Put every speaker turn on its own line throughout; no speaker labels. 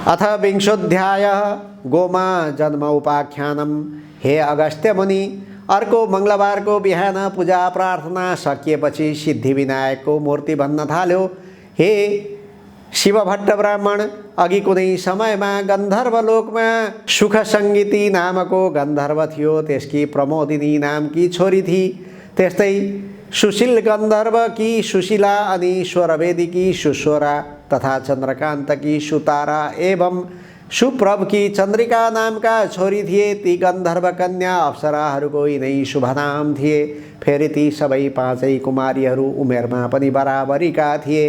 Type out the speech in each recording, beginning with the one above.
अथ विंशोऽध्यायः गोमा जन्म उपाख्यानम। हे अगस्त्य मुनि, अर्को मङ्गलबारको बिहान पूजा प्रार्थना सकिएपछि सिद्धिविनायकको मूर्ति बन्न थाल्यो। हे शिवभट्ट ब्राह्मण, अघि कुनै समयमा गन्धर्वलोकमा सुख सङ्गीति नामको गन्धर्व थियो। त्यसकी प्रमोदिनी नामकी छोरी थिई। त्यस्तै सुशील गन्धर्वकी सुशीला अनि स्वरवेदीकी सुस्वरा तथा चन्द्रकान्तकी सुतारा एवं सुप्रभकी चन्द्रिका नामका छोरी थिए। ती गन्धर्व कन्या अप्सराहरूको यिनै शुभ नाम थिए। फेरि ती सबै पाँचै कुमारीहरू उमेरमा पनि बराबरीका थिए।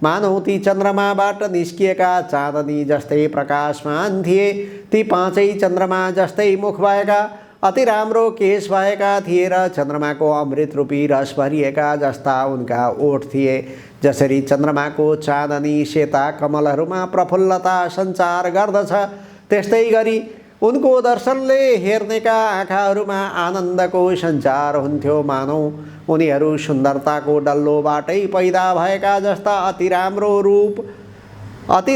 मानौ ती चन्द्रमाबाट निस्किएका चाँदनी जस्तै प्रकाशमान थिए। ती पाँचै चन्द्रमा जस्तै मुख भएका, अति राम्रो केश भएका थिए र चन्द्रमाको अमृत रूपी रस भरिएका जस्ता उनका ओठ थिए। जसरी चन्द्रमाको चाँदनी सेता कमलहरूमा प्रफुल्लता सञ्चार गर्दछ, त्यस्तै गरी उनको दर्शनले हेर्नेका आँखाहरूमा आनन्दको सञ्चार हुन्थ्यो। मानौ उनीहरू सुन्दरताको डल्लोबाटै पैदा भएका जस्ता अति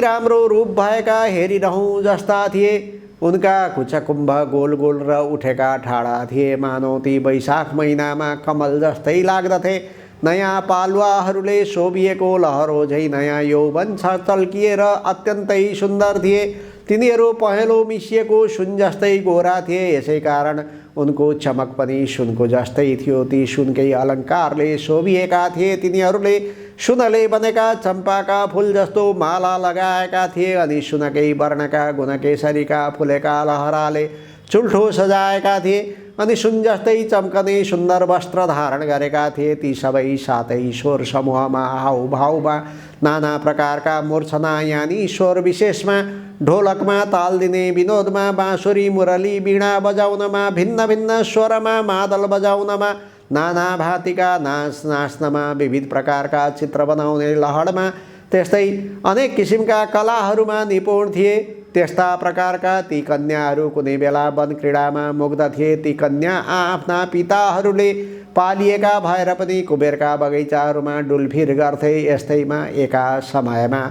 राम्रो रूप भएका हेरिरहौँ जस्ता थिए। उनका कुचकुम्भ गोल गोल र उठेका ठाडा थिए। मानौ ती वैशाख महिनामा कमल जस्तै लाग्दथे। नयाँ पालुवाहरूले शोभिएको लहरो झै नयाँ यौवन चल्किएर अत्यन्तै सुन्दर थिए। तिनीहरू पहेँलो मिसिएको सुन जस्तै गोरा थिए। यसै कारण उनको चमक पनि सुनको जस्तै थियो। ती सुनकै अलङ्कारले शोभिएका थिए। तिनीहरूले सुनले बनेका चम्पाका फुल जस्तो माला लगाएका थिए अनि सुनकै वर्णका गुणकेशरीका फुलेका लहराले चुल्ठो सजाएका थिए अनि सुन जस्तै चम्कने सुन्दर वस्त्र धारण गरेका थिए। ती सबै सातै स्वर समूहमा, हाउभाउमा, नाना प्रकारका मूर्छना यानि स्वर विशेषमा, ढोलकमा ताल दिने विनोदमा, बाँसुरी मुरली वीणा बजाउनमा, भिन्न भिन्न स्वरमा मादल बजाउनमा, नाना भाँतिका नाच्नमा, विविध प्रकारका चित्र बनाउने लहरमा, त्यस्तै अनेक किसिमका कलाहरूमा निपुण थिए। त्यस्ता प्रकारका ती कन्याहरू कुनै बेला वन क्रीडामा मुग्ध थिए। ती कन्या आफ्ना पिताहरूले पालिएका भएर पनि कुबेरका बगैँचाहरूमा डुलफिर गर्थे। यस्तैमा एका समयमा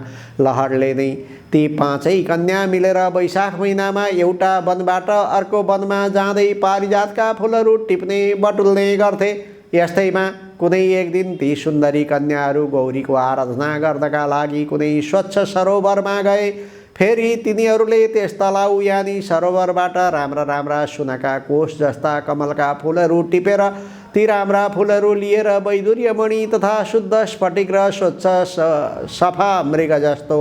लहरले नै ती पाँचै कन्या मिलेर वैशाख महिनामा एउटा वनबाट अर्को वनमा जाँदै पारिजातका फुलहरू टिप्ने बटुल्ने गर्थे। यस्तैमा कुनै एक दिन ती सुन्दरी कन्याहरू गौरीको आराधना गर्नका लागि कुनै स्वच्छ सरोवरमा गए। फेरि तिनीहरूले त्यस तलाउ यानि सरोवरबाट राम्रा राम्रा सुनका कोष जस्ता कमलका फुलहरू टिपेर ती राम्रा फुलहरू लिएर वैदुर्यमणि तथा शुद्ध स्फटिक र स्वच्छ सफा मृग जस्तो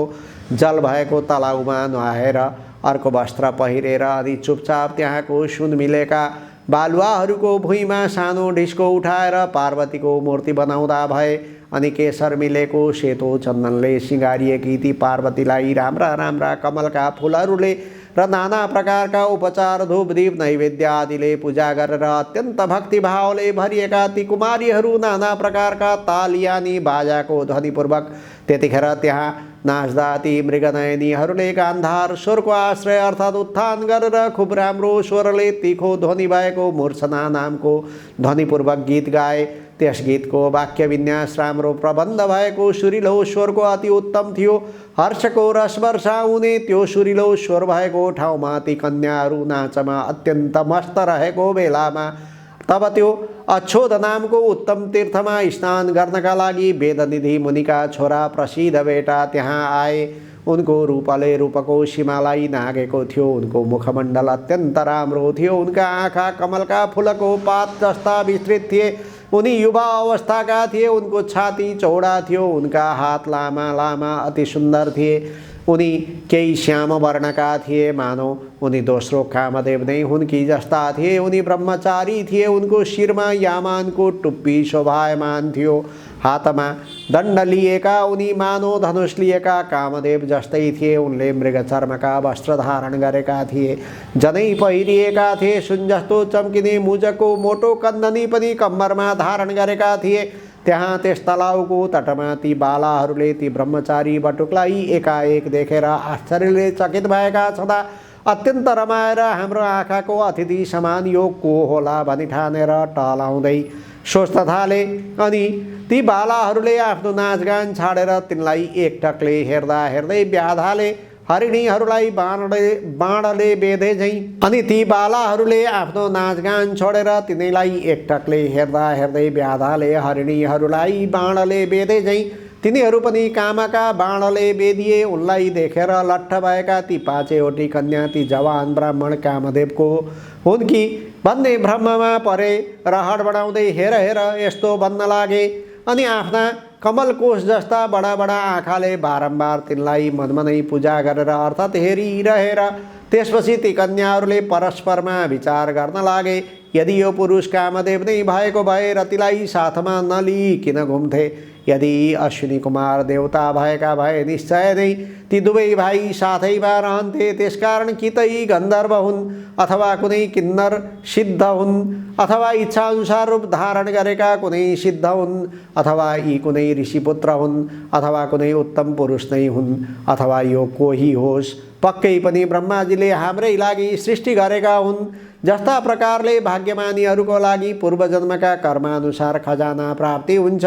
जल भएको तलाउमा नुहाएर अर्को वस्त्र पहिरेर अनि चुपचाप त्यहाँको सुन मिलेका बालुवाहरूको भुइँमा सानो ढिस्को उठाएर पार्वतीको मूर्ति बनाउँदा भए। अनि केशर मिलेको सेतो चन्दनले सिँगारिएकी ती पार्वतीलाई राम्रा राम्रा कमलका फुलहरूले र नाना प्रकारका उपचार धूपदीप नैवेद्य आदिले पूजा गरेर अत्यन्त भक्तिभावले भरिएका ती कुमारीहरू नाना प्रकारका ताल यानि बाजाको ध्वनिपूर्वक त्यतिखेर त्यहाँ नाच्दा ती मृगनयनीहरूले गान्धार स्वरको आश्रय अर्थात् उत्थान गरेर खुब राम्रो स्वरले तीखो ध्वनि भएको मूर्छना नामको ध्वनिपूर्वक गीत गाए। त्यस गीतको वाक्य विन्यास राम्रो प्रबन्ध भएको सुरिलो स्वरको अति उत्तम थियो। हर्षको रसवर्षा हुने त्यो सुरिलो स्वर भएको ठाउँमा ती कन्याहरू नाचमा अत्यन्त मस्त रहेको बेलामा तब त्यो अच्छोद नामको उत्तम तीर्थमा स्नान गर्नका लागि वेदनिधि मुनिका छोरा प्रसिद्ध बेटा त्यहाँ आए। उनको रूपले रूपको सीमालाई नागेको थियो। उनको मुखमण्डल अत्यन्त राम्रो थियो। उनका आँखा कमलका फुलको पात जस्ता विस्तृत थिए। उनी युवा अवस्थाका थिए। उनको छाती चौडा थियो। उनका हात लामा लामा अति सुन्दर थिए। उनी केही श्याम वर्णका थिए। मानौ उनी दोस्रो कामदेव नै हुन् जस्ता थिए। उनी ब्रह्मचारी थिए। उनको शिरमा यामानको टुप्पी शोभायमान थियो। हातमा दण्ड लिएका उनी मानव धनुष लिएका कामदेव जस्तै थिए। उनले मृगचर्मका वस्त्र धारण गरेका थिए। जनै पहिरिएका थिए। सुन जस्तो चम्किने मुजको मोटो कन्दनी पनि कम्मरमा धारण गरेका थिए। त्यहाँ त्यस तलाउको तटमा ती बालाहरूले ती ब्रह्मचारी बटुकलाई एकाएक देखेर आश्चर्यले चकित भएका छँदा अत्यन्त रमाएर हाम्रो आँखाको अतिथि समान यो को होला भनी ठानेर टहलाउँदै सोच्न थाले। अनि ती बालाहरूले आफ्नो नाचगान छाडेर तिनलाई एकटकले हेर्दा हेर्दै व्याधाले हरिणीहरूलाई बाणले बेधे झैँ। अनि ती बालाहरूले आफ्नो नाचगान छोडेर तिनीलाई एकटकले हेर्दा हेर्दै ब्याधाले हरिणीहरूलाई बाणले बेधे झैँ तिनीहरू पनि कामका बाणले बेधिए। उनलाई देखेर लट्ठ भएका ती पाँचैवटी कन्या ती जवान ब्राह्मण कामदेवको हुन् कि भन्ने भ्रममा परे र हडबडाउँदै हेर हेर यस्तो भन्न लागे। अनि आफ्ना कमलकोष जस्ता बडा बडा आँखाले बारम्बार तिनलाई मनमनै पूजा गरेर अर्थात् हेरिरहेर त्यसपछि ती कन्याहरूले परस्परमा विचार गर्न लागे, यदि यो पुरुष कामदेव नै भएको भए रतिलाई साथमा नलिई किन घुम्थे। यदि अश्विनी कुमार देवता भएका भए निश्चय नै ती दुवै भाइ साथैमा रहन्थे। त्यसकारण कि त यी गन्धर्व हुन् अथवा कुनै किन्नर सिद्ध हुन् अथवा इच्छाअनुसार रूप धारण गरेका कुनै सिद्ध हुन् अथवा यी कुनै ऋषिपुत्र हुन् अथवा कुनै उत्तम पुरुष नै हुन् अथवा यो कोही होस्, पक्कै पनि ब्रह्माजीले हाम्रै लागि सृष्टि गरेका हुन्। जस्ता प्रकारले भाग्यमानीहरूको लागि पूर्वजन्मका कर्मानुसार खजाना प्राप्ति हुन्छ,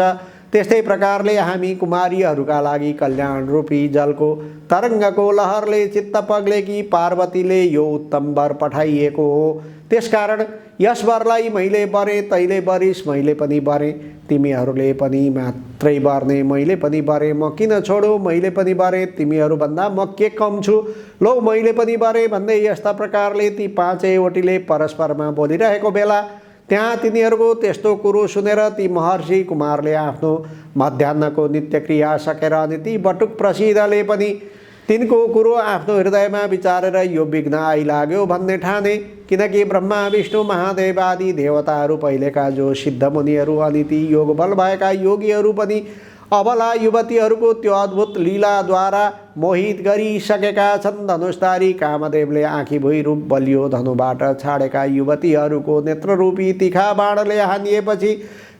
त्यस्तै प्रकारले हामी कुमारीहरूका लागि कल्याण रूपी जलको तरङ्गको लहरले चित्त पग्लेकी पार्वतीले यो उत्तम वर पठाइएको हो। त्यसकारण यस वरलाई मैले बरेँ, तैले बरिस मैले पनि बरेँ, तिमीहरूले पनि मात्रै बर्ने मैले पनि बरेँ, म किन छोडो, मैले पनि बरेँ, तिमीहरूभन्दा म के कम छु, लौ मैले पनि बरेँ भन्दै यस्ता प्रकारले ती पाँचैवटीले परस्परमा बोलिरहेको बेला त्यहाँ तिनीहरूको त्यस्तो कुरो सुनेर ती महर्षि कुमारले आफ्नो मध्याह्नको नित्यक्रिया सकेर अनि ती बटुक प्रसिद्धले पनि तिनको कुरो आफ्नो हृदयमा विचारेर यो विघ्न आइलाग्यो भन्ने ठाने। किनकि ब्रह्मा विष्णु महादेव आदि देवताहरू पहिलेका जो सिद्ध मुनिहरू अनि ती योगबल भएका योगीहरू पनि अबला युवतीहरूको त्यो अद्भुत लीलाद्वारा मोहित गरिसकेका छन्। धनुषधारी कामदेवले आँखी भुइँ रूप बलियो धनुबाट छाडेका युवतीहरूको नेत्ररूपी तिखा बाणले हानिएपछि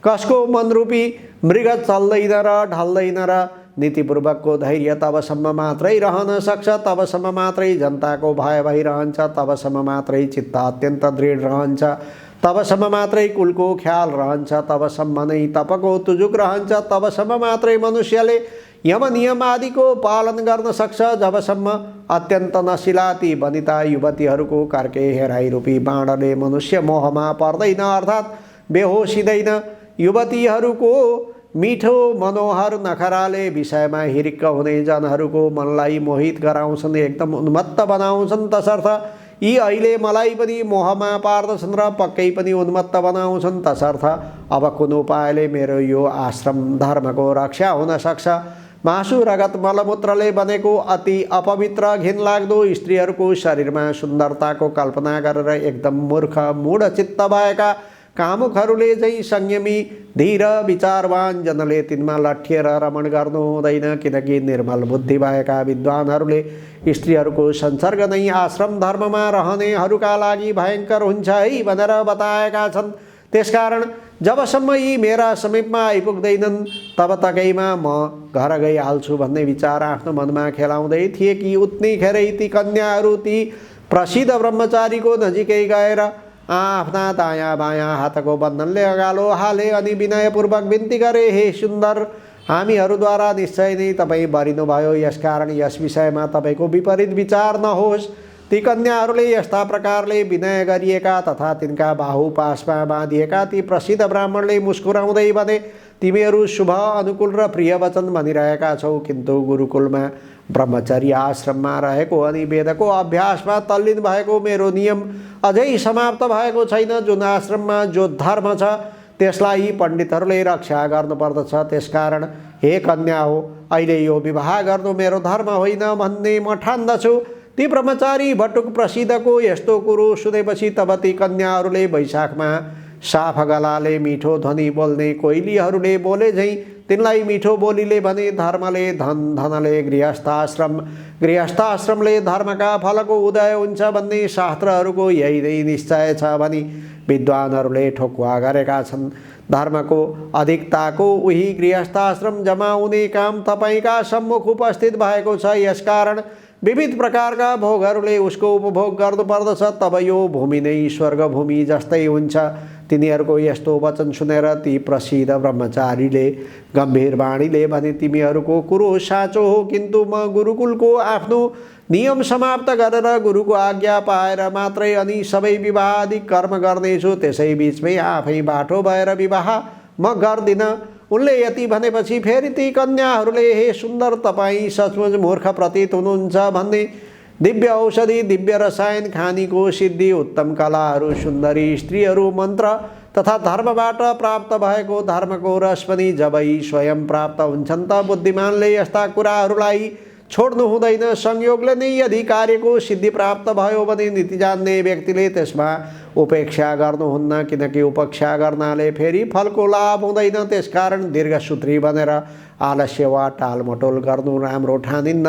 कसको मनरूपी मृग चल्दैन र ढल्दैन र नीतिपूर्वकको धैर्य तबसम्म मात्रै रहन सक्छ, तबसम्म मात्रै जनताको भय भइरहन्छ, तबसम्म मात्रै चित्त अत्यन्त दृढ रहन्छ, तबसम्म मात्रै कुलको ख्याल रहन्छ, तबसम्म नै तपको तुजुक रहन्छ, तबसम्म मात्रै मनुष्यले यम नियम आदिको पालन गर्न सक्छ, जबसम्म अत्यन्त नशिला ती वनिता युवतीहरूको कर्के हेराइ रूपी बाणले मनुष्य मोहमा पर्दैन अर्थात् बेहोसिँदैन। युवतीहरूको मिठो मनोहर नखराले विषयमा हिरिक्क हुने जनहरूको मनलाई मोहित गराउँछन्, एकदम उन्मत्त बनाउँछन्। तसर्थ यी अहिले मलाई पनि मोहमा पार्दछन् र पक्कै पनि उन्मत्त बनाउँछन्। तसर्थ अब कुन उपायले मेरो यो आश्रम धर्मको रक्षा हुन सक्छ। मासु रगत मलमूत्रले बनेको अति अपवित्र घिनलाग्दो स्त्रीहरूको शरीरमा सुन्दरताको कल्पना गरेर एकदम मूर्ख मूढचित्त भएका कामुकहरूले चाहिँ संयमी धीर विचारवान जनले तिनमा लट्ठिएर रमण गर्नु हुँदैन। किनकि निर्मल बुद्धि भएका विद्वानहरूले स्त्रीहरूको संसर्ग नै आश्रम धर्ममा रहनेहरूका लागि भयङ्कर हुन्छ है भनेर बताएका छन्। त्यसकारण जबसम्म यी मेरा समीपमा आइपुग्दैनन् तब तकैमा म घर गइहाल्छु भन्ने विचार आफ्नो मनमा खेलाउँदै थिए कि उत्तिखेरै ती कन्याहरू ती प्रसिद्ध ब्रह्मचारीको नजिकै गएर आफ्ना दायाँ बायाँ हातको बन्धनले अगालो हाले अनि विनयपूर्वक बिन्ती गरे, हे सुन्दर, हामीहरूद्वारा निश्चय नै तपाईँ बरिनुभयो, यसकारण यस विषयमा तपाईँको विपरीत विचार नहोस्। ती कन्याहरूले यस्ता प्रकारले विनय गरिएका तथा तिनका बाहु पासमा बाँधिएका ती प्रसिद्ध ब्राह्मणले मुस्कुराउँदै भने, तिमीहरू शुभ अनुकूल र प्रिय वचन भनिरहेका छौ, किन्तु गुरुकुलमा ब्रह्मचर्य आश्रममा रहेको अनि वेदको अभ्यासमा तल्लीन भएको मेरो नियम अझै समाप्त भएको छैन। जुन आश्रममा जो धर्म छ त्यसलाई पण्डितहरूले रक्षा गर्नुपर्दछ। त्यसकारण हे कन्या हो, अहिले यो विवाह गर्नु मेरो धर्म होइन भन्ने म ठान्दछु। ती ब्रह्मचारी भट्टुक प्रसिद्धको यस्तो कुरो सुनेपछि तब ती कन्याहरूले वैशाखमा साफ गलाले मिठो ध्वनि बोल्ने कोइलीहरूले बोले झैँ तिनलाई मिठो बोलीले भने, धर्मले धन, धनले गृहस्थाश्रम, गृहस्थाश्रमले धर्मका फलको उदय हुन्छ भन्ने शास्त्रहरूको यही नै निश्चय छ भनी विद्वानहरूले ठोकुवा गरेका छन्। धर्मको अधिकताको उही गृहस्थाश्रम जमाउने काम तपाईँका सम्मुख उपस्थित भएको छ। यसकारण विविध प्रकारका भोगहरूले उसको उपभोग गर्नुपर्दछ, तब यो भूमि नै स्वर्ग भूमि जस्तै हुन्छ। तिनीहरूको यस्तो वचन सुनेर ती प्रसिद्ध ब्रह्मचारीले गम्भीर वाणीले भने, तिमीहरूको कुरो साँचो हो, किन्तु म गुरुकुलको आफ्नो नियम समाप्त गरेर गुरुको आज्ञा पाएर मात्रै अनि सबै विवाह आदि कर्म गर्नेछु, त्यसै बिचमै आफै बाटो भएर विवाह म गर्दिन। उनले यति भनेपछि फेरि ती कन्याहरूले हे सुन्दर, तपाईँ सचमुच मूर्ख प्रतीत हुनुहुन्छ भन्ने दिव्य औषधि, दिव्य रसायन, खानीको सिद्धि, उत्तम कलाहरू, सुन्दरी स्त्रीहरू, मन्त्र तथा धर्मबाट प्राप्त भएको धर्मको रस पनि जब यी स्वयं प्राप्त हुन्छन् त बुद्धिमानले यस्ता कुराहरूलाई छोड्नु हुँदैन। संयोगले नै यदि कार्यको सिद्धि प्राप्त भयो भने नीति जान्ने व्यक्तिले त्यसमा उपेक्षा गर्नुहुन्न, किनकि उपेक्षा गर्नाले फेरि फलको लाभ हुँदैन। त्यसकारण दीर्घसूत्री बनेर आलस्य वा टालमटोल गर्नु राम्रो ठानिन्न।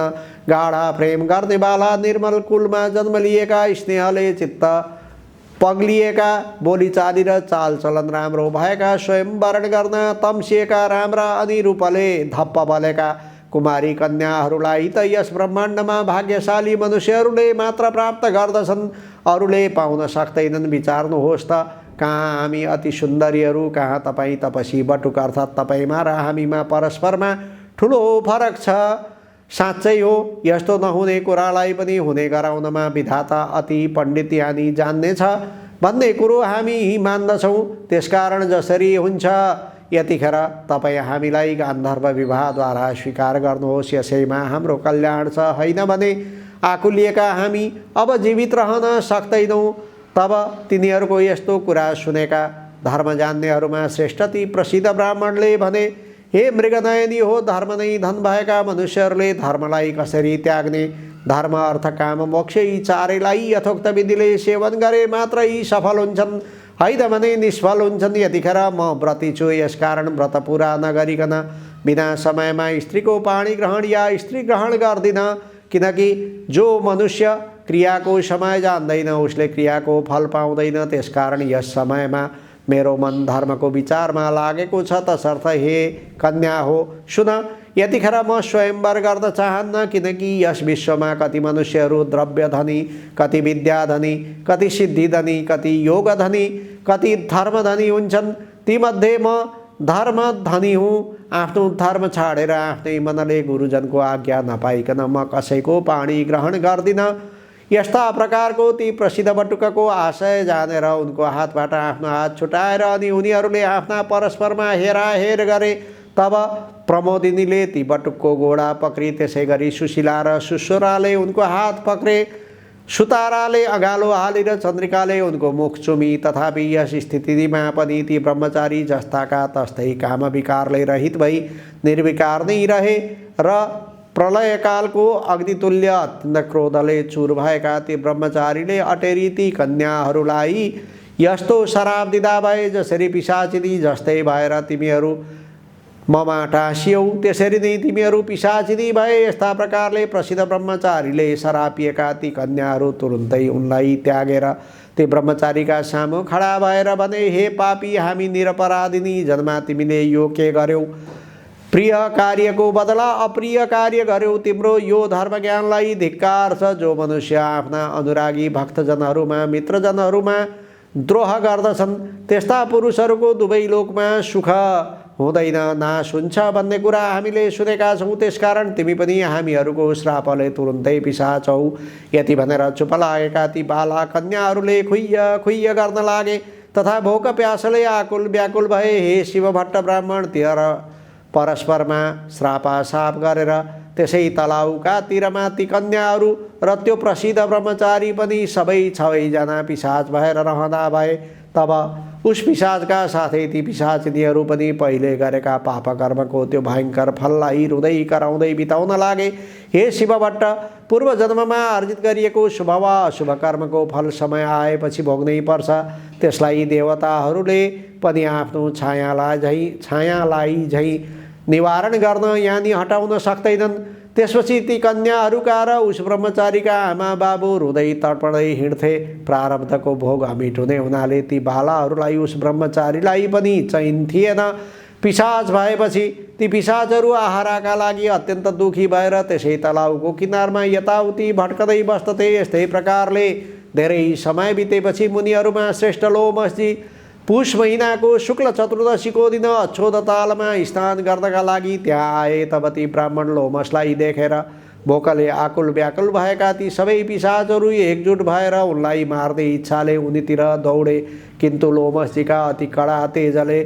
गाढा प्रेम गर्नेवाला, निर्मल कुलमा जन्म लिएका, स्नेहले चित्त पग्लिएका, बोलीचाली र चालचलन राम्रो भएका, स्वयं वरण गर्न तम्सिएका, राम्रा अनि रूपले धप्प बलेका कुमारी कन्याहरूलाई त यस ब्रह्माण्डमा भाग्यशाली मनुष्यहरूले मात्र प्राप्त गर्दछन्, अरूले पाउन सक्दैनन्। विचार्नुहोस् त, कहाँ हामी अति सुन्दरीहरू, कहाँ तपाईँ तपसी बटुक अर्थात् तपाईँमा र हामीमा परस्परमा ठुलो फरक छ। साँच्चै हो, यस्तो नहुने कुरालाई पनि हुने गराउनमा विधाता अति पण्डित यानी जान्ने छ भन्ने कुरो हामी मान्दछौँ। त्यसकारण जसरी हुन्छ यतिखेर तपाईँ हामीलाई गान्धर्व विवाहद्वारा स्वीकार गर्नुहोस्, यसैमा हाम्रो कल्याण छ। होइन भने आकुलिएका हामी अब जीवित रहन सक्दैनौँ। तब तिनीहरूको यस्तो कुरा सुनेका धर्म जान्नेहरूमा श्रेष्ठ ती प्रसिद्ध ब्राह्मणले भने, हे मृगनयनी हो, धर्म नै धन भएका मनुष्यहरूले धर्मलाई कसरी त्याग्ने? धर्म अर्थ काम मोक्ष यी चारैलाई यथोक्त विधिले सेवन गरे मात्र यी सफल हुन्छन्, होइन भने निष्फल हुन्छन्। यतिखेर म व्रती छु, यसकारण व्रत पुरा नगरिकन बिना समयमा स्त्रीको पाणी ग्रहण या स्त्री ग्रहण गर्दिन। किनकि जो मनुष्य क्रियाको समय जान्दैन उसले क्रियाको फल पाउँदैन। त्यसकारण यस समयमा मेरो मन धर्मको विचारमा लागेको छ। तसर्थ हे कन्या हो, सुन, यतिखेर म स्वयंवर गर्न चाहन्न, किनकि यस विश्वमा कति मनुष्यहरू द्रव्य धनी, कति विद्या धनी, कति सिद्धि धनी, कति योग धनी, कति धर्म धनी हुन्छन्। तीमध्ये म धर्म धनी हुँ। आफ्नो धर्म छाडेर आफ्नै मनले गुरुजनको आज्ञा नपाइकन म कसैको पाणी ग्रहण गर्दिन। यस्ता प्रकारको ती प्रसिद्ध बटुकको आशय जानेर उनको हातबाट आफ्नो हात छुटाएर अनि उनीहरूले आफ्ना परस्परमा हेराहेर गरे। तब प्रमोदिनीले ती बटुकको गोडा पक्री, त्यसै गरी सुशीला र सुस्वराले उनको हात पक्रे। सुताराले अगालो हाली र चन्द्रिकाले उनको मुख चुमी। तथापि यस स्थितिमा पनि ती ब्रह्मचारी जस्ताका तस्तै काम विकारले रहित भई निर्विकार नै रहे र प्रलयकालको अग्नितुल्य अत्यन्त क्रोधले चुर भएका ती ब्रह्मचारीले अटेरी ती कन्याहरूलाई यस्तो शराब दिँदा भए, जसरी पिशाचिनी जस्तै भएर तिमीहरू ममा टाँसियौ त्यसरी नै तिमीहरू पिशाचिनी भए। यस्ता प्रकारले प्रसिद्ध ब्रह्मचारीले शरापिएका ती कन्याहरू तुरुन्तै उनलाई त्यागेर ती ब्रह्मचारीका सामु खडा भएर भने, हे पापी, हामी निरपराधिनी जन्मा, तिमीले यो के गर्यौ? प्रिय कार्यको बदला अप्रिय कार्य गर्यौ। तिम्रो यो धर्म ज्ञानलाई धिक्कार छ। जो मनुष्य आफ्ना अनुरागी भक्तजनहरूमा, मित्रजनहरूमा द्रोह गर्दछन् त्यस्ता पुरुषहरूको दुवै लोकमा सुख हुँदैन, नाश हुन्छ भन्ने कुरा हामीले सुनेका छौँ। त्यसकारण तिमी पनि हामीहरूको श्रापले तुरुन्तै पिशाच हौ। यति भनेर चुप लागेका ती बाला कन्याहरूले खुइय खुइय गर्न लागे तथा भोक प्यासले आकुल व्याकुल भए। हे शिवभट्ट ब्राह्मण, तेरा परस्परमा श्रापाशाप गरेर त्यसै तलाउका तीरमा ती कन्याहरू र त्यो प्रसिद्ध ब्रह्मचारी पनि सबै छवैजना पिशाच भएर रहँदा भए। तब उस पिशाचका साथै ती पिशाचिनीहरू पनि पहिले गरेका पाप कर्मको त्यो भयङ्कर फललाई रुँदै कराउँदै बिताउन लागे। हे शिवभट्ट, पूर्व जन्ममा अर्जित गरिएको शुभ वा अशुभ कर्मको फल समय आएपछि भोग्नै पर्छ। त्यसलाई देवताहरूले पनि आफ्नो छायालाई झैँ निवारण गर्न यानि हटाउन सक्दैनन्। त्यसपछि ती कन्याहरूका र उस ब्रह्मचारीका आमा बाबु रुँदै तडपडै हिँड्थे। प्रारब्धको भोग अमिट हुने हुनाले ती बालाहरूलाई उस ब्रह्मचारीलाई पनि चैन थिएन। पिशाच भएपछि ती पिशाचहरू आहाराका लागि अत्यन्त दुखी भएर त्यसै तलाउको किनारमा यताउति भट्कदै बस्दथे। यस्तै प्रकारले धेरै समय बितेपछि मुनिहरूमा श्रेष्ठ लोमसजी पुष महिनाको शुक्ल चतुर्दशीको दिन अक्षोद तालमा स्नान गर्नका लागि त्यहाँ आए। तब ती ब्राह्मण लोमसलाई देखेर भोकले आकुल व्याकुल भएका ती सबै पिशाचहरू एकजुट भएर उनलाई मार्दै इच्छाले उनीतिर दौडे, किन्तु लोमसजीका अति कडा तेजले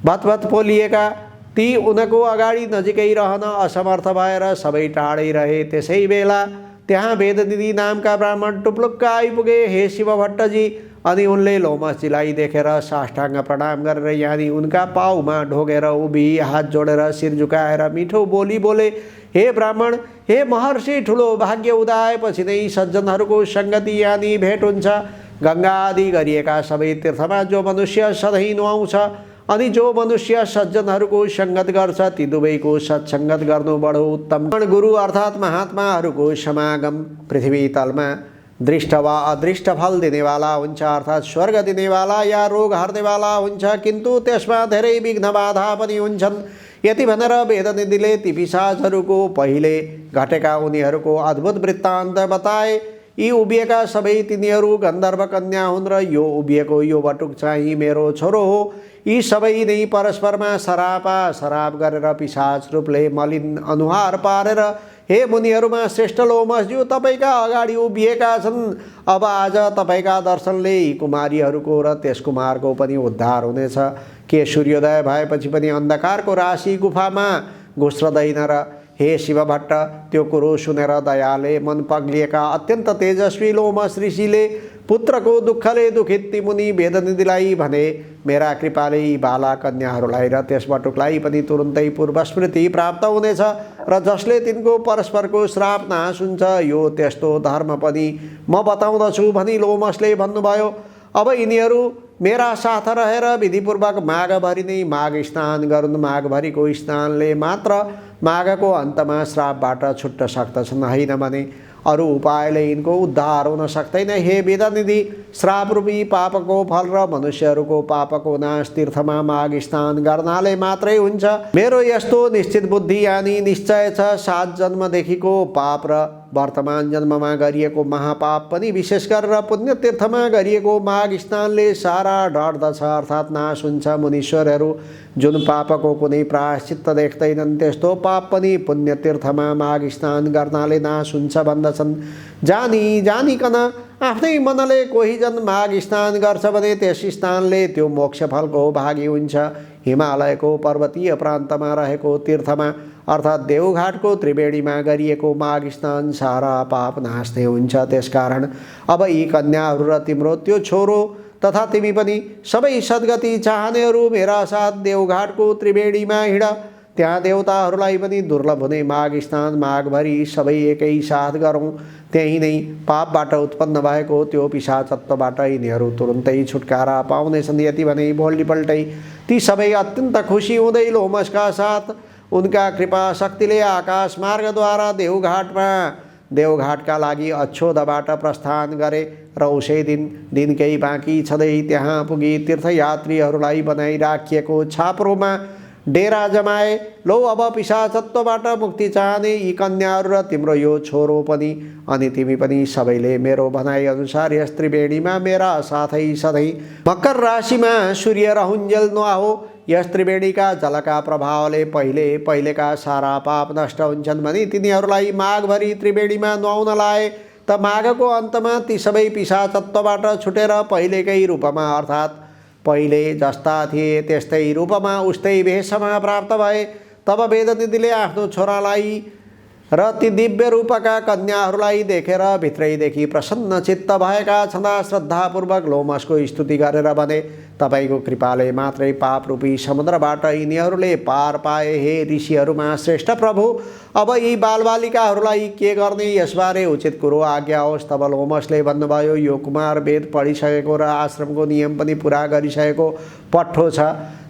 भतभत पोलिएका ती उनको अगाडि नजिकै रहन असमर्थ भएर सबै टाढै रहे। त्यसै बेला त्यहाँ वेदनिधि नामका ब्राह्मण टुप्लुक्क आइपुगे। हे शिव भट्टजी, अनि उनले लोमसजीलाई देखेर साष्टाङ्ग प्रणाम गरेर यानी उनका पाउमा ढोगेर उभि हात जोडेर शिर झुकाएर मिठो बोली बोले, हे ब्राह्मण, हे महर्षि, ठुलो भाग्य उदाएपछि नै सज्जनहरूको सङ्गति यानी भेट हुन्छ। गङ्गा आदि गरिएका सबै तीर्थमा जो मनुष्य सधैँ नुहाउँछ अनि जो मनुष्य सज्जनहरूको सङ्गत गर्छ ती दुवैको सत्सङ्गत गर्नु बडो उत्तम। गुरु अर्थात् महात्माहरूको समागम पृथ्वी तलमा दृष्ट वा अदृष्ट फल दिनेवाला हुन्छ, अर्थात् स्वर्ग दिनेवाला या रोग हर्नेवाला हुन्छ, किन्तु त्यसमा धेरै विघ्न बाधा पनि हुन्छन्। यति भनेर वेदनिधिले ती पिशाचहरूको पहिले घटेका उनीहरूको अद्भुत वृत्तान्त बताए। यी उभिएका सबै तिनीहरू गन्धर्व कन्या हुन् र यो उभिएको यो बटुक चाहिँ मेरो छोरो हो। यी सबै नै परस्परमा सराप गरेर पिशाच रूपले मलिन अनुहार पारेर हे मुनिहरूमा श्रेष्ठ लोमसज्यू तपाईँका अगाडि उभिएका छन्। अब आज तपाईँका दर्शनले यी कुमारीहरूको र त्यस कुमारको पनि उद्धार हुनेछ। के सूर्योदय भएपछि पनि अन्धकारको राशि गुफामा घुस्रदैन र? हे शिव भट्ट, त्यो कुरो सुनेर दयाले मन पग्लिएका अत्यन्त तेजस्वी लोमस ऋषिले पुत्रको दुःखले दुखित ती मुनि वेदनिधिलाई भने, मेरा कृपाले यी बाला कन्याहरूलाई र त्यस बटुकलाई पनि तुरुन्तै पूर्व स्मृति प्राप्त हुनेछ र जसले तिनको परस्परको श्राप नाश हुन्छ, यो त्यस्तो धर्म पनि म बताउँदछु भनी लोमसले भन्नुभयो। अब यिनीहरू मेरा साथ रहेर विधिपूर्वक माघभरि नै माघ स्नान गरून्। माघभरिको स्नानले मात्र माघको अन्तमा श्रापबाट छुट्न सक्दछन्, होइन भने अरू उपायले यिनको उद्धार हुन सक्दैन। हे वेदनिधि, श्रापरूपी पापको फल र मनुष्यहरूको पापको नाश तीर्थमा माघ स्नान गर्नाले मात्रै हुन्छ। मेरो यस्तो निश्चित बुद्धि यानी निश्चय छ। 7 जन्मदेखिको पाप र वर्तमान जन्ममा गरिएको महापाप पनि विशेष गरेर पुण्य तीर्थमा गरिएको माघ स्नानले सारा डढ्दछ, अर्थात् नाश हुन्छ। मुनीश्वरहरू जुन पापको कुनै प्रायश्चित्त देख्दैनन् त्यस्तो पाप पनि पुण्य तीर्थमा माघ स्नान गर्नाले नाश हुन्छ भन्दछन्। जानिकन आफ्नै मनले कोही जन माघ स्नान गर्छ भने त्यस स्नानले त्यो मोक्ष फलको भागी हुन्छ। हिमालयको पर्वतीय प्रान्तमा रहेको तीर्थमा अर्थात् देवघाटको त्रिवेणीमा गरिएको माघ स्नान सारा पाप नाश्ने हुन्छ। त्यसकारण अब यी कन्याहरू र तिम्रो त्यो छोरो तथा तिमी पनि सबै सद्गति चाहनेहरू मेरा साथ देवघाटको त्रिवेणीमा हिँड। त्यहाँ देवताहरूलाई पनि दुर्लभ हुने माघ स्नान माघभरि सबै एकै साथ गरौँ। त्यही नै पापबाट उत्पन्न भएको त्यो पिशाचत्वबाट यिनीहरू तुरुन्तै छुटकारा पाउनेछन्। यति भने भोलिपल्टै ती सबै अत्यन्त खुसी हुँदै लोमसका साथ उनका कृपा शक्तिले आकाश मार्गद्वारा देवघाटका लागि अच्छोदबाट प्रस्थान गरे र उसै दिन केही बाँकी छँदै त्यहाँ पुगी तीर्थयात्रीहरूलाई बनाइ राखिएको छाप्रोमा डेरा जमाए। लो, अब पिशाचत्वबाट मुक्ति चाहने यी कन्याहरू र तिम्रो यो छोरो पनि अनि तिमी पनि सबैले मेरो भनाइ अनुसार यस त्रिवेणीमा मेरा साथै सधैँ मकर राशिमा सूर्य रहुन्जेल नुहाओ। यस त्रिवेणीका जलका प्रभावले पहिलेका सारा पाप नष्ट हुन्छन् भनी तिनीहरूलाई माघभरि त्रिवेणीमा नुहाउन लाए त माघको अन्तमा ती सबै पिशाचत्वबाट छुटेर पहिलेकै रूपमा अर्थात् पहिले जस्ता थिए त्यस्तै रूपमा उस्तै भेषमा प्राप्त भए। तब वेदनिधिले आफ्नो छोरालाई र ती दिव्य रूपका कन्याहरूलाई देखेर भित्रैदेखि प्रसन्न चित्त भएका छँदा श्रद्धापूर्वक लोमसको स्तुति गरेर भने, तपाईँको कृपाले मात्रै पाप रूपी समुद्रबाट यिनीहरूले पार पाए। हे ऋषिहरूमा श्रेष्ठ प्रभु, अब यी बालबालिकाहरूलाई के गर्ने यसबारे उचित कुरो आज्ञा होस्। तब लोमसले भन्नुभयो, यो कुमार वेद पढिसकेको र आश्रमको नियम पनि पुरा गरिसकेको पट्ठो छ।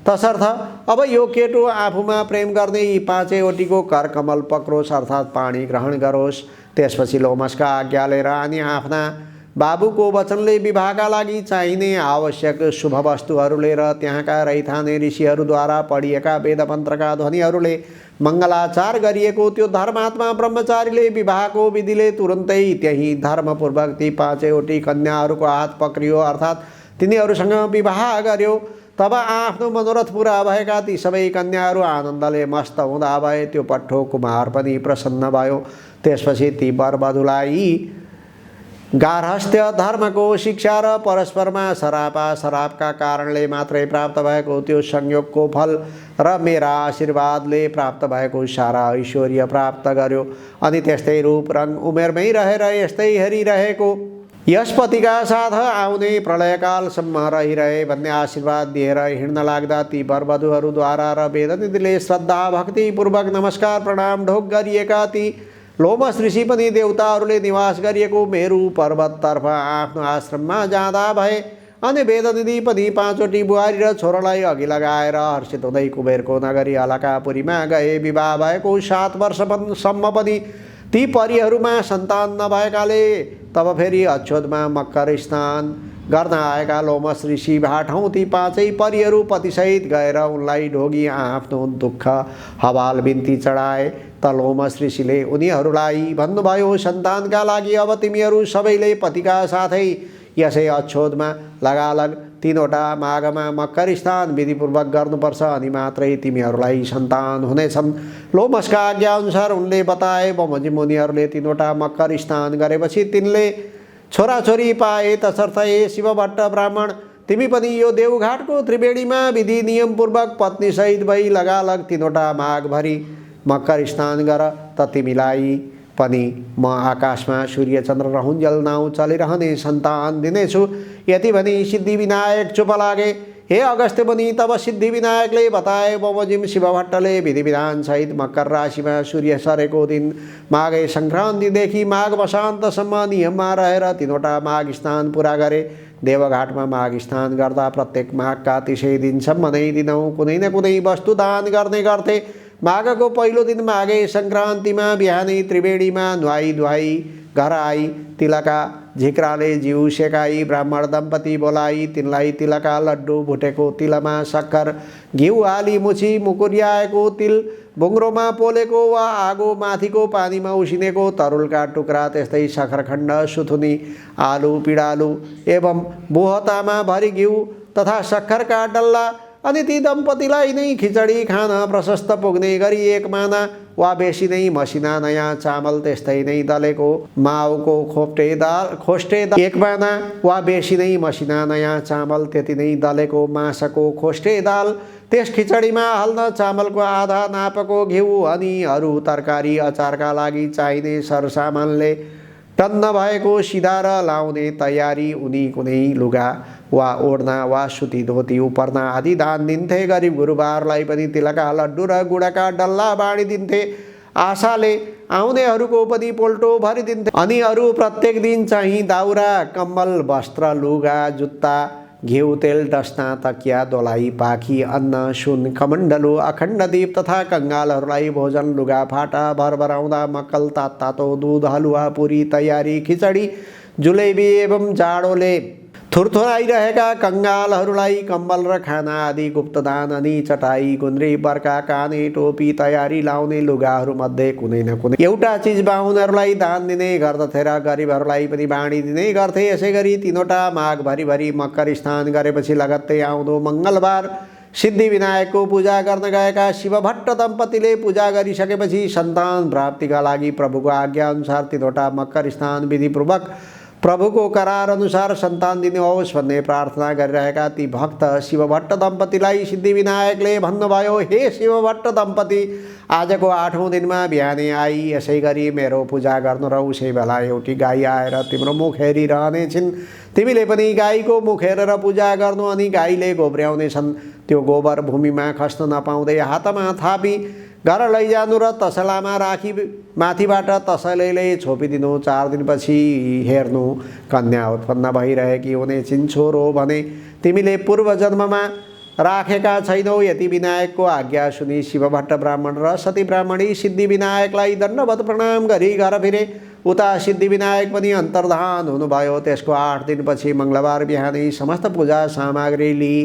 तसर्थ अब यो केटो आफूमा प्रेम गर्ने यी 5वटीको करकमल पक्रोस्, अर्थात् पानी ग्रहण गरोस्। त्यसपछि लोमसका आज्ञाले रानी आफ्ना बाबुको वचनले विवाहका लागि चाहिने आवश्यक शुभ वस्तुहरूले र त्यहाँका रैथाने ऋषिहरूद्वारा पढिएका वेदमन्त्रका ध्वनिहरूले मङ्गलाचार गरिएको त्यो धर्मात्मा ब्रह्मचारीले विवाहको विधिले तुरुन्तै त्यही धर्मपूर्वक ती 5वटी कन्याहरूको हात पक्रियो, अर्थात् तिनीहरूसँग विवाह गर्यो। तब आफ्नो मनोरथ पुरा भएका ती सबै कन्याहरू आनन्दले मस्त हुँदा भए। त्यो पट्ठो कुमार पनि प्रसन्न भयो। त्यसपछि ती वरवधुलाई गार्हस्थ्य धर्मको शिक्षा र परस्परमा सरापका कारणले मात्रै प्राप्त भएको त्यो संयोगको फल र मेरा आशीर्वादले प्राप्त भएको सारा ऐश्वर्य प्राप्त गर्यो। अनि त्यस्तै रूप रङ उमेरमै रहेर यस्तै हेरिरहेको यस पतिका साथ आउने प्रलयकालसम्म रहिरहे भन्ने आशीर्वाद दिएर हिँड्न लाग्दा ती वरवधुहरूद्वारा र वेदनिधिले श्रद्धा भक्तिपूर्वक नमस्कार प्रणाम ढोक गरिएका ती लोमस ऋषि पनि देवताहरूले निवास गरिएको मेरु पर्वततर्फ आफ्नो आश्रममा जाँदा भए। अनि वेदनिधि पनि पाँचवटी बुहारी र छोरालाई अघि लगाएर हर्षित हुँदै कुबेरको नगरी अलकापुरीमा गए। विवाह भएको 7 वर्षसम्म पनि ती परिहरूमा सन्तान नभएकाले तब फेरि अक्षोदमा मकर स्नान गर्न आएका लोमस ऋषि भाटौँ ती 5 परिहरू पतिसहित गएर उनलाई ढोगी आफ्नो दुःख हवाल बिन्ती चढाए। त लोमस ऋषिले उनीहरूलाई भन्नुभयो, सन्तानका लागि अब तिमीहरू सबैले पतिका साथै यसै अक्षोदमा लगालग 3वटा माघमा मकर स्नान विधिपूर्वक गर्नुपर्छ, अनि मात्रै तिमीहरूलाई सन्तान हुनेछन्। लोमसका आज्ञा अनुसार उनले बताए। बमोजिम मुनिहरूले 3वटा मकर स्नान गरेपछि तिनले छोराछोरी पाए। तसर्थ हे शिवभट्ट ब्राह्मण, तिमी पनि यो देवघाटको त्रिवेणीमा विधि नियमपूर्वक पत्नीसहित भई लगालग 3वटा माघभरि मकर स्नान गर, त तिमीलाई पनि म आकाशमा सूर्य चन्द्र रहन्जेल नाउँ चलिरहने सन्तान दिनेछु। यति भनी सिद्धिविनायक चुप लागे। हे अगस्त्य मुनि, तब सिद्धिविनायकले बताए। बमोजिम शिवभट्टले विधि विधान सहित मकर राशिमा सूर्य सरेको दिन माघे सङ्क्रान्तिदेखि माघ वसान्तसम्म नियममा रहेर 3वटा माघ स्नान पुरा गरे। देवघाटमा माघ स्नान गर्दा प्रत्येक माघका 30 दिनसम्म नै दिनहुँ कुनै न कुनै वस्तु दान गर्ने गर्थे। माघको पहिलो दिन माघे सङ्क्रान्तिमा बिहानै त्रिवेणीमा नुहाई धुवाई घर आई तिलका झिक्राले जिउ सेकाई ब्राह्मण दम्पति बोलाई तिनलाई तिलका लड्डु भुटेको तिलमा सक्खर घिउ हाली मुछी मुकुर्याएको तिल बुङ्ग्रोमा पोलेको वा आगो माथिको पानीमा उसिनेको तरुलका टुक्रा त्यस्तै सखरखण्ड सुथुनी आलु पिडालु एवं बोहतामा भरी घिउ तथा सक्खरका डल्ला अनि ती दम्पतिलाई नै खिचडी खान प्रशस्त पुग्ने गरी 1 माना वा बेसी नै मसिना नयाँ चामल त्यस्तै नै दलेको माउको खोस्टे दाल 1 माना वा बेसी नै मसिना नयाँ चामल त्यति नै दलेको मासको खोस्टे दाल त्यस खिचडीमा हाल्न चामलको आधा नापको घिउ अनि अरू तरकारी अचारका लागि चाहिने सरसामानले टन्न भएको सिधा र लाउने तयारी उनी कुनै लुगा वा ओढ्ना वा सुती धोती उपर्ना आदि दान दिन्थे। गरिब गुरुबारलाई पनि तिलका लड्डु र गुडका डल्ला बाँडिदिन्थे। आशाले आउनेहरूको पनि पोल्टो भरिदिन्थे। अनि अरू प्रत्येक दिन चाहिँ दाउरा कम्बल वस्त्र लुगा जुत्ता घिउ तेल डस्ना तकिया दोलाई पाखी अन्न सुन कमण्डलु अखण्ड दीप तथा कङ्गालहरूलाई भोजन लुगा फाटा भरभराउँदा मक्कल तातो दुध हलुवा पुरी तयारी खिचडी जुलेबी एवं जाडोले थुरथुराइरहेका कङ्गालहरूलाई कम्बल र खाना आदि गुप्तदान अनि चटाई गुन्द्री बर्का काने टोपी तयारी लाउने लुगाहरूमध्ये कुनै न कुनै एउटा चिज बाहुनहरूलाई दान दिने गर्दथे र गरिबहरूलाई पनि बाँडिदिने गर्थे। यसै गरी 3वटा माघ भरिभरि मकर स्नान गरेपछि लगत्तै आउँदो मङ्गलबार सिद्धिविनायकको पूजा गर्न गएका शिवभट्ट दम्पतिले पूजा गरिसकेपछि सन्तान प्राप्तिका लागि प्रभुको आज्ञा अनुसार 3वटा मकर स्नान विधिपूर्वक प्रभुको करार अनुसार सन्तान दिनुहोस् भन्ने प्रार्थना गरिरहेका ती भक्त शिवभट्ट दम्पतिलाई सिद्धिविनायकले भन्नुभयो, हे शिवभट्ट दम्पति, आजको 8औं दिनमा बिहानै आई यसै गरी मेरो पूजा गर्नु र उसै बेला एउटी गाई आएर तिम्रो मुख हेरिरहने छिन्। तिमीले पनि गाईको मुख हेरेर पूजा गर्नु अनि गाईले गोब्र्याउनेछन्। त्यो गोबर भूमिमा खस्न नपाउँदै हातमा थापी घर लैजानु र तसलामा राखी माथिबाट तसलेले छोपिदिनु। 4 दिनपछि हेर्नु कन्या उत्पन्न भइरहेकी हुने छिन्। छोरो भने तिमीले पूर्व जन्ममा राखेका छैनौ। यति विनायकको आज्ञा सुनि शिवभट्ट ब्राह्मण र सती ब्राह्मणी सिद्धिविनायकलाई दण्डवत प्रणाम गरी घर फिरे। उता सिद्धिविनायक पनि अन्तर्धान हुनुभयो। त्यसको 8 दिनपछि मङ्गलबार बिहानै समस्त पूजा सामग्री लिई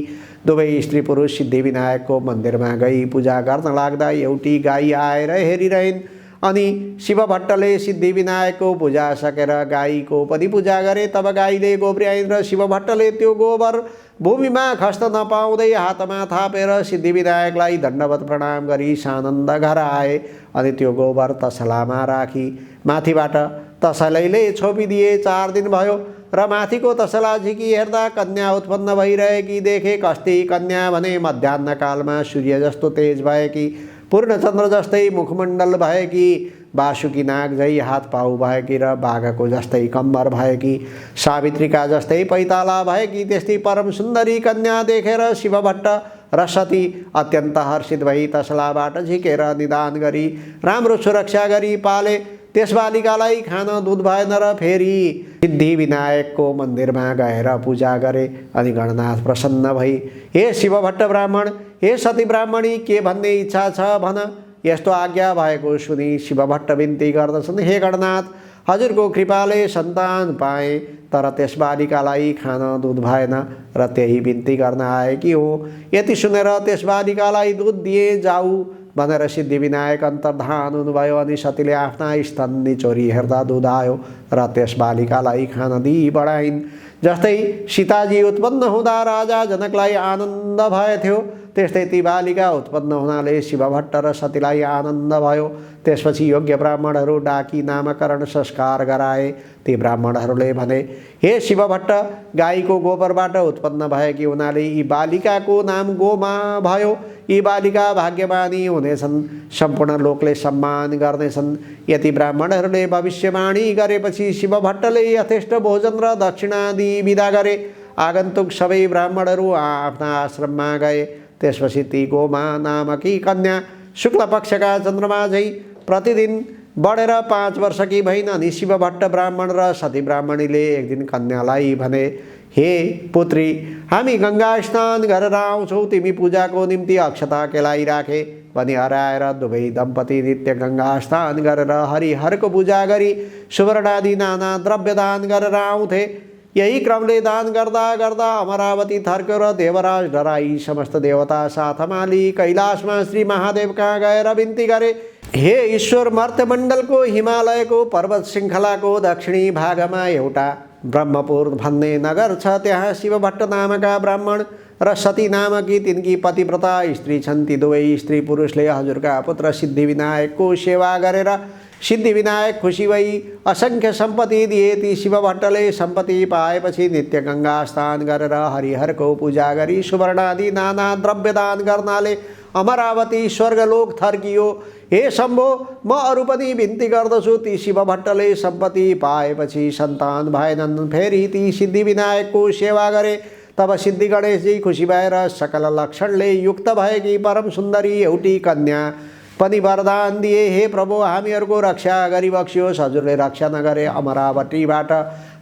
दुवै स्त्री पुरुष सिद्धिविनायकको मन्दिरमा गई पूजा गर्न लाग्दा एउटी गाई आएर हेरिरहन्। अनि शिवभट्टले सिद्धिविनायकको पूजा सकेर गाईको पनि पूजा गरे। तब गाईले गोब्र्याइन् र शिवभट्टले त्यो गोबर भूमिमा खस्न नपाउँदै हातमा थापेर सिद्धिविनायकलाई दण्डवत प्रणाम गरी सानन्द घर आए। अनि त्यो गोबर तसलामा राखी माथिबाट तसलैले छोपिदिए। 4 दिन भयो र माथिको तसला झिकी हेर्दा कन्या उत्पन्न भइरहेकी देखे। कस्ती कन्या भने मध्याह्नकालमा सूर्य जस्तो तेज भएकी, पूर्णचन्द्र जस्तै मुखमण्डल भएकी, बासुकी नाग झै हात पाउ भएकी र बाघको जस्तै कम्बर भएकी, सावित्रीका जस्तै पैताला भएकी त्यस्तै परम सुन्दरी कन्या देखेर शिवभट्ट र सती अत्यन्त हर्षित भई तसलाबाट झिकेर निदान गरी राम्रो सुरक्षा गरी पाले। त्यस बालिकालाई खान दुध भएन र फेरि सिद्धिविनायकको मन्दिरमा गएर पूजा गरे। अनि गणनाथ प्रसन्न भई, हे शिवभट्ट ब्राह्मण, हे सती ब्राह्मणी, के भन्ने इच्छा छ भन। यस्तो आज्ञा भएको सुनि शिवभट्ट बिन्ती गर्दछन्, हे गणनाथ, हजुरको कृपाले सन्तान पाएँ, तर त्यस बालिकालाई खान दुध भएन र त्यही बिन्ती गर्न आएकी हो। यति सुनेर त्यस बालिकालाई दुध दिए जाऊ भनेर सिद्धिविनायक अन्तर्धान हुनुभयो। अनि सतीले आफ्ना स्तन निचोरी हेर्दा दुध आयो र त्यस बालिकालाई खान दिई बढाइन्। जस्तै सीताजी उत्पन्न हुँदा राजा जनकलाई आनन्द भएथ्यो, त्यस्तै ती बालिका उत्पन्न हुनाले शिवभट्ट र सतीलाई आनन्द भयो। त्यसपछि योग्य ब्राह्मणहरू डाकी नामकरण संस्कार गराए। ती ब्राह्मणहरूले भने, हे शिवभट्ट, गाईको गोबरबाट उत्पन्न भएकी हुनाले यी बालिकाको नाम गोमा भयो। यी बालिका भाग्यमानी हुनेछन्, सम्पूर्ण लोकले सम्मान गर्नेछन्। यति ब्राह्मणहरूले भविष्यवाणी गरेपछि शिवभट्टले यथेष्ट भोजन र दक्षिणा दिई बिदा गरे। आगन्तुक सबै ब्राह्मणहरू आफ्ना आश्रममा गए। त्यसपछि ती गोमा नामकी कन्या शुक्ल पक्षका चन्द्रमा झै प्रतिदिन बढेर 5 वर्षकी भइन्। अनि शिवभट्ट ब्राह्मण र सती ब्राह्मणीले एक दिन कन्यालाई भने, हे पुत्री, हामी गङ्गा स्नान गरेर आउँछौँ, तिमी पूजाको निम्ति अक्षता केलाइराखे भनी हराएर दुवै दम्पति नित्य गङ्गा स्नान गरेर हरिहरको पूजा गरी सुवर्णादि नाना द्रव्य दान गरेर आउँथे। यही क्रमले दान गर्दा गर्दा अमरावती थर्क्यो र देवराज डराई समस्त देवता साथमा लिई कैलाशमा श्री महादेव कहाँ गएर बिन्ती गरे, हे ईश्वर, मर्त्यमण्डलको हिमालयको पर्वत श्रृङ्खलाको दक्षिणी भागमा एउटा ब्रह्मपुर भन्ने नगर छ। त्यहाँ शिवभट्ट नामका ब्राह्मण र सती नामकी तिनकी पतिव्रता स्त्री छन्। ती दुवै स्त्री पुरुषले हजुरका पुत्र सिद्धिविनायकको सेवा गरेर सिद्धिविनायक खुसी भई असङ्ख्य सम्पत्ति दिए। ती शिवभट्टले सम्पत्ति पाएपछि नित्य गङ्गा स्नान गरेर हरिहरको पूजा गरी सुवर्णादि नाना द्रव्य दान गर्नाले अमरावती स्वर्गलोक थर्कियो। हे शम्भो, म अरू पनि बिन्ती गर्दछु, ती शिवभट्टले सम्पत्ति पाएपछि सन्तान भएनन्, फेरि ती सिद्धिविनायकको सेवा गरे। तब सिद्धि गणेशजी खुसी भएर सकल लक्षणले युक्त भएकी परम सुन्दरी एउटी कन्या पनि वरदान दिए। हे प्रभु, हामीहरूको रक्षा गरिबक्सियोस्, हजुरले रक्षा नगरे अमरावतीबाट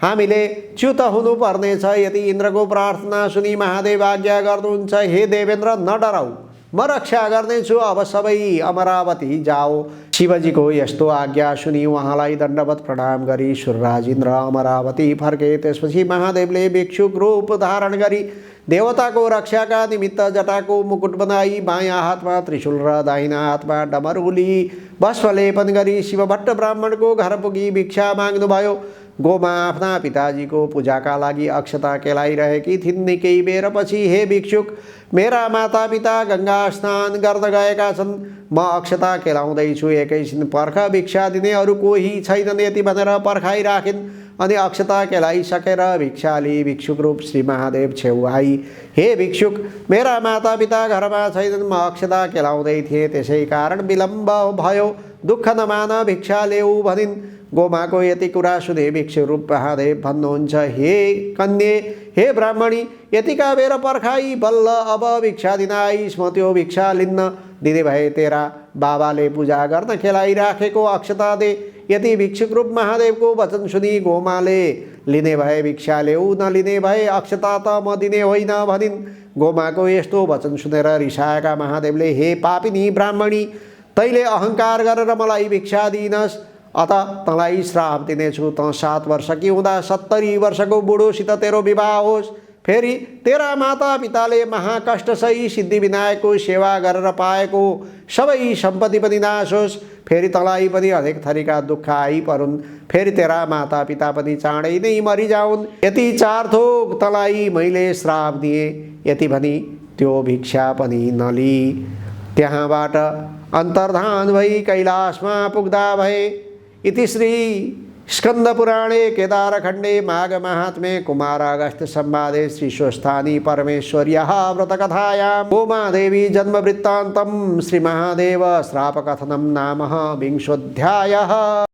हामीले च्युत हुनुपर्नेछ। यदि इन्द्रको प्रार्थना सुनि महादेव आज्ञा गर्नुहुन्छ, हे देवेन्द्र, न डराऊ, म रक्षा गर्नेछु, अब सबै अमरावती जाओ। शिवजीको यस्तो आज्ञा सुनि उहाँलाई दण्डवत प्रणाम गरी सूर्यराज इन्द्र अमरावती फर्के। त्यसपछि महादेवले भिक्षुक रूप धारण गरी देवताको रक्षाका निमित्त जटाको मुकुट बनाई बायाँ हातमा त्रिशूल र दाहिना हातमा डमरू लिई भस्मलेपन गरी शिवभट्ट ब्राह्मणको घर पुगी भिक्षा माग्नुभयो। गोमा आफ्ना पिताजीको पूजाका लागि अक्षता केलाइरहेकी थिइन्। निकै बेरपछि, हे भिक्षुक, मेरा मातापिता गङ्गा स्नान गर्न गएका छन्, म अक्षता केलाउँदैछु, एकैछिन पर्ख, भिक्षा दिने अरू कोही छैनन्, यति भनेर पर्खाइराखिन्। अनि अक्षता केलाइसकेर भिक्षा लिई भिक्षुक रूप श्री महादेव छेउ आई। हे भिक्षुक, मेरा मातापिता घरमा छैनन्, म अक्षता केलाउँदै थिएँ, त्यसै कारण विलम्ब भयो, दुःख नमान, भिक्षा ल्याऊ भनिन्। गोमाको यति कुरा सुने भिक्षु रूप महादेव भन्नुहुन्छ, हे कन्ये, हे ब्राह्मणी, यतिका बेर पर्खाई बल्ल अब भिक्षा दिन आइस्, म त्यो भिक्षा लिन्न। दिने भए तेरा बाबाले पूजा गर्न खेलाइराखेको अक्षता दे। यति भिक्षुक रूप महादेवको वचन सुनि गोमाले लिने भए भिक्षा ल्याऊ, नलिने भए अक्षता त म दिने होइन भनिन्। गोमाको यस्तो वचन सुनेर रिसाएका महादेवले, हे पापिनी ब्राह्मणी, तैले अहङ्कार गरेर मलाई भिक्षा दिइनस्, अत तँलाई श्राप दिनेछु। त 7 वर्षकी हुँदा 70 वर्षको बुढोसित तेरो विवाह होस्। फेरि तेरा माता पिताले महाकष्ट सही सिद्धिविनायकको सेवा गरेर पाएको सबै सम्पत्ति पनि नाश होस्। फेरि तँलाई पनि अनेक थरीका दुःख आइपरुन्। फेरि तेरा माता पिता पनि चाँडै नै मरिजाउन्। यति चार थोक तँलाई मैले श्राप दिएँ, यति भनी त्यो भिक्षा पनि नली। त्यहाँबाट अन्तर्धान भई कैलाशमा पुग्दा भए। इति श्री स्कन्दपुराणे केदारखण्डे माघ महात्म्ये कुमारागस्त्य संवादे श्री स्वस्थानी परमेश्वर्याः व्रतकथायां उमादेवी जन्मवृत्तान्तं श्री महादेव श्रापकथनं नाम 20ोऽध्यायः।